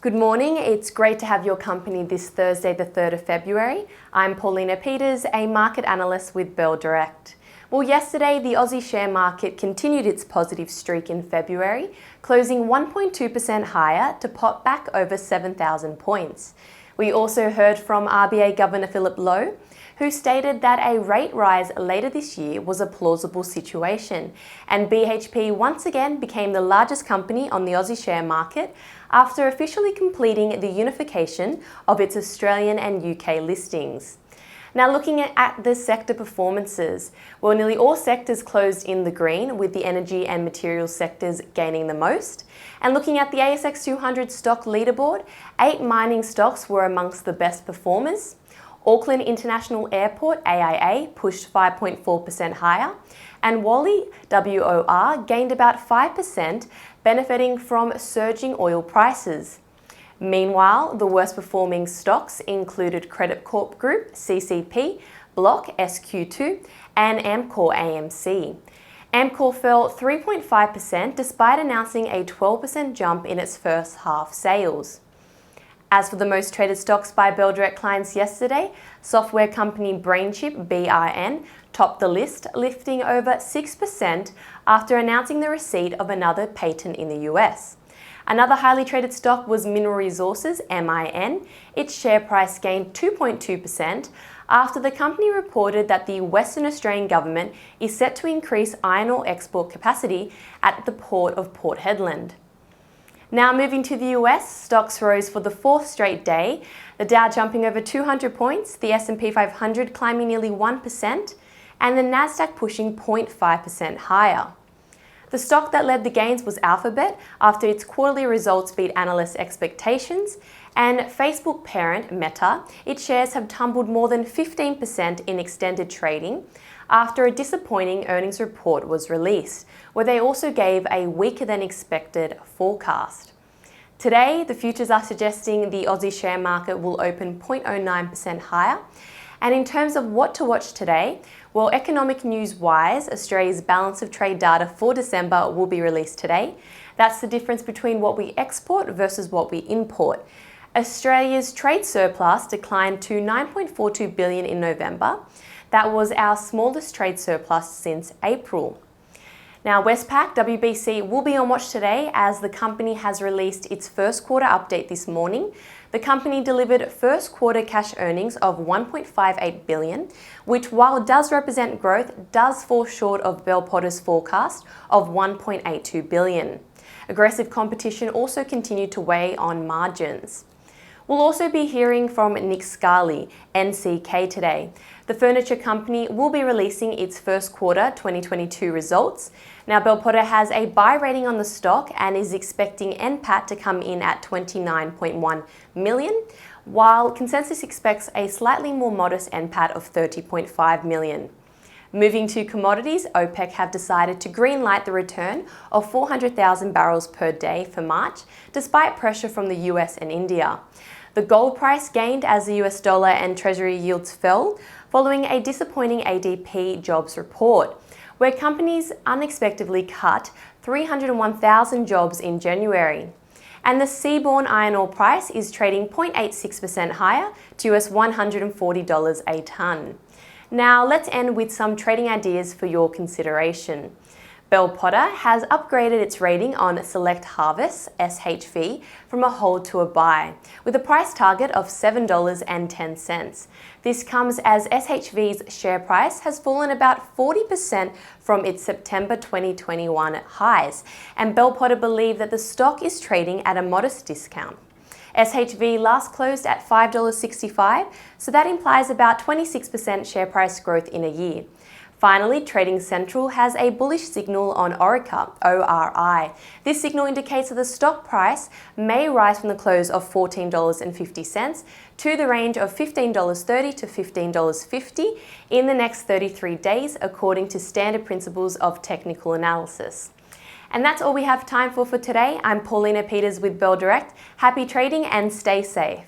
Good morning, it's great to have your company this Thursday the 3rd of February. I'm Paulina Peters, a market analyst with Bell Direct. Well, yesterday the Aussie share market continued its positive streak in February, closing 1.2% higher to pop back over 7,000 points. We also heard from RBA Governor Philip Lowe, who stated that a rate rise later this year was a plausible situation, and BHP once again became the largest company on the Aussie share market after officially completing the unification of its Australian and UK listings. Now, looking at the sector performances, well, nearly all sectors closed in the green, with the energy and materials sectors gaining the most. And looking at the ASX 200 stock leaderboard, 8 mining stocks were amongst the best performers. Auckland International Airport, AIA, pushed 5.4% higher, and Worley, WOR, gained about 5%, benefiting from surging oil prices. Meanwhile, the worst performing stocks included Credit Corp Group, CCP, Block, SQ2, and Amcor, AMC. Amcor fell 3.5% despite announcing a 12% jump in its first half sales. As for the most traded stocks by Bell Direct clients yesterday, software company BrainChip, BRN, topped the list, lifting over 6% after announcing the receipt of another patent in the US. Another highly traded stock was Mineral Resources, MIN. Its share price gained 2.2% after the company reported that the Western Australian government is set to increase iron ore export capacity at the port of Port Hedland. Now moving to the US, stocks rose for the 4th straight day, the Dow jumping over 200 points, the S&P 500 climbing nearly 1%, and the Nasdaq pushing 0.5% higher. The stock that led the gains was Alphabet after its quarterly results beat analysts' expectations, and Facebook parent Meta, its shares have tumbled more than 15% in extended trading after a disappointing earnings report was released, where they also gave a weaker than expected forecast. Today, the futures are suggesting the Aussie share market will open 0.09% higher. And in terms of what to watch today, well, economic news-wise, Australia's balance of trade data for December will be released today. That's the difference between what we export versus what we import. Australia's trade surplus declined to $9.42 billion in November. That was our smallest trade surplus since April. Now, Westpac WBC will be on watch today as the company has released its first quarter update this morning. The company delivered first quarter cash earnings of $1.58 billion, which, while does represent growth, does fall short of Bell Potter's forecast of $1.82 billion. Aggressive competition also continued to weigh on margins. We'll also be hearing from Nick Scali, NCK, today. The furniture company will be releasing its first quarter 2022 results. Now, Bell Potter has a buy rating on the stock and is expecting NPAT to come in at $29.1 million, while consensus expects a slightly more modest NPAT of $30.5 million. Moving to commodities, OPEC have decided to greenlight the return of 400,000 barrels per day for March, despite pressure from the US and India. The gold price gained as the US dollar and Treasury yields fell, following a disappointing ADP jobs report, where companies unexpectedly cut 301,000 jobs in January. And the seaborne iron ore price is trading 0.86% higher to US $140 a tonne. Now let's end with some trading ideas for your consideration. Bell Potter has upgraded its rating on Select Harvests, SHV, from a hold to a buy, with a price target of $7.10. This comes as SHV's share price has fallen about 40% from its September 2021 highs, and Bell Potter believe that the stock is trading at a modest discount. SHV last closed at $5.65, so that implies about 26% share price growth in a year. Finally, Trading Central has a bullish signal on Orica, ORI. This signal indicates that the stock price may rise from the close of $14.50 to the range of $15.30 to $15.50 in the next 33 days, according to standard principles of technical analysis. And that's all we have time for today. I'm Paulina Peters with Bell Direct. Happy trading and stay safe.